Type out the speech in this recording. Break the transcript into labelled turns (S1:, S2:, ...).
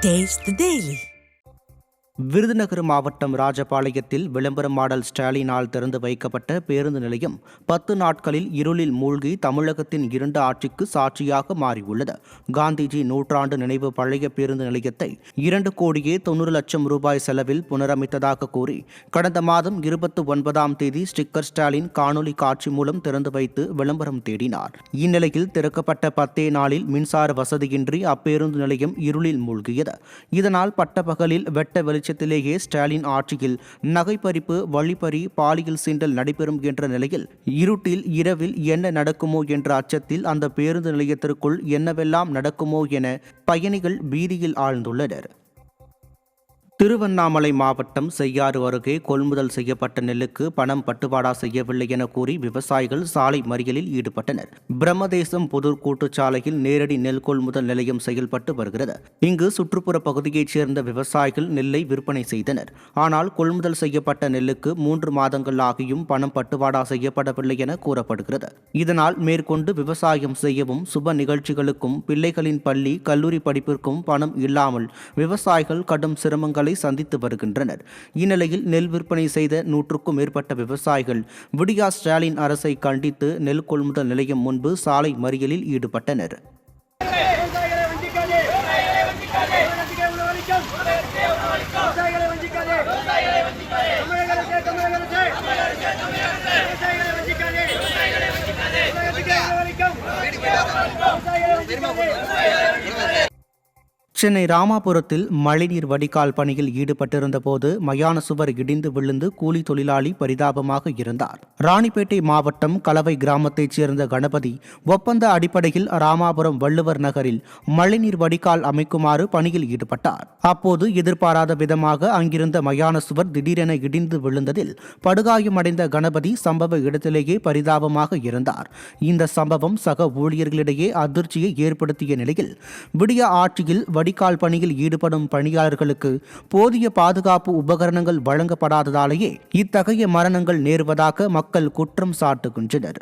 S1: Taste the Daily. Virudhunagar மாவட்டம் ராஜபாளையத்தில் விளம்பர model ஸ்டாலினால் திறந்து வைக்கப்பட்ட பேருந்து நிலையம் 10 நாட்களில் இருளில் மூழ்கி தமிழகத்தின் 2 ஆட்சிக்கு சாட்சியாக மாறியுள்ளது. காந்திஜி நூற்றாண்டு நினைவு பழைய பேருந்து நிலையத்தை 2,90,00,000 ரூபாய் செலவில் புனரமைத்ததாக கூறி கடந்த மாதம் 29ஆம் தேதி ஸ்டிக்கர் ஸ்டாலின் காணொலி காட்சி மூலம் திறந்து வைத்து விளம்பரம் தேடினார். இந்நிலையில் திறக்கப்பட்ட 10 நாளில் மின்சார வசதியின்றி அப்பேருந்து நிலையம் இருளில் மூழ்கியது. இதனால் பட்டப்பகலில் வெட்ட வெளிச்சத்திலேயே ஸ்டாலின் ஆட்சியில் நகைப்பறிப்பு, வழிப்பறி, பாலியல் சீண்டல் நடைபெறும் என்ற நிலையில் இருட்டில் இரவில் என்ன நடக்குமோ என்ற அச்சத்தில் அந்த பேருந்து நிலையத்திற்குள் என்னவெல்லாம் நடக்குமோ என பயணிகள் பீதியில் ஆழ்ந்துள்ளனர். திருவண்ணாமலை மாவட்டம் செய்யாறு அருகே கொள்முதல் செய்யப்பட்ட நெல்லுக்கு பணம் பட்டுவாடா செய்யவில்லை என கூறி விவசாயிகள் சாலை மறியலில் ஈடுபட்டனர். பிரம்மதேசம் புதூர் கூட்டுச்சாலையில் நேரடி நெல் கொள்முதல் நிலையம் செயல்பட்டு வருகிறது. இங்கு சுற்றுப்புற பகுதியைச் சேர்ந்த விவசாயிகள் நெல்லை விற்பனை செய்தனர். ஆனால் கொள்முதல் செய்யப்பட்ட நெல்லுக்கு 3 மாதங்கள் ஆகியும் பணம் பட்டுவாடா செய்யப்படவில்லை என கூறப்படுகிறது. இதனால் மேற்கொண்டு விவசாயம் செய்யவும் சுப நிகழ்ச்சிகளுக்கும் பிள்ளைகளின் பள்ளி, கல்லூரி படிப்பிற்கும் பணம் இல்லாமல் விவசாயிகள் கடும் சிரமங்களை சந்தித்து வருகின்றனர். இந்நிலையில் நெல் விற்பனை செய்த 100க்கும் மேற்பட்ட விவசாயிகள் விடியா ஸ்டாலின் அரசை கண்டித்து நெல் கொள்முதல் நிலையம் முன்பு சாலை மறியலில் ஈடுபட்டனர். சென்னை ராமாபுரத்தில் மழைநீர் வடிகால் பணியில் ஈடுபட்டிருந்த போது மயான சுவர் இடிந்து விழுந்து கூலி தொழிலாளி பரிதாபமாக இருந்தார். ராணிப்பேட்டை மாவட்டம் கலவை கிராமத்தைச் சேர்ந்த கணபதி ஒப்பந்த அடிப்படையில் ராமாபுரம் வள்ளுவர் நகரில் மழைநீர் வடிகால் அமைக்குமாறு பணியில் ஈடுபட்டார். அப்போது எதிர்பாராத விதமாக அங்கிருந்த மயான சுவர் திடீரென இடிந்து விழுந்ததில் படுகாயமடைந்த கணபதி சம்பவ இடத்திலேயே பரிதாபமாக இருந்தார். இந்த சம்பவம் சக ஊழியர்களிடையே அதிர்ச்சியை ஏற்படுத்திய நிலையில் விடியா ஆட்சியில் வடிகால் பணியில் ஈடுபடும் பணியாளர்களுக்கு போதிய பாதுகாப்பு உபகரணங்கள் வழங்கப்படாததாலேயே இத்தகைய மரணங்கள் நேர்வதாக மக்கள் குற்றம் சாட்டுகின்றனர்.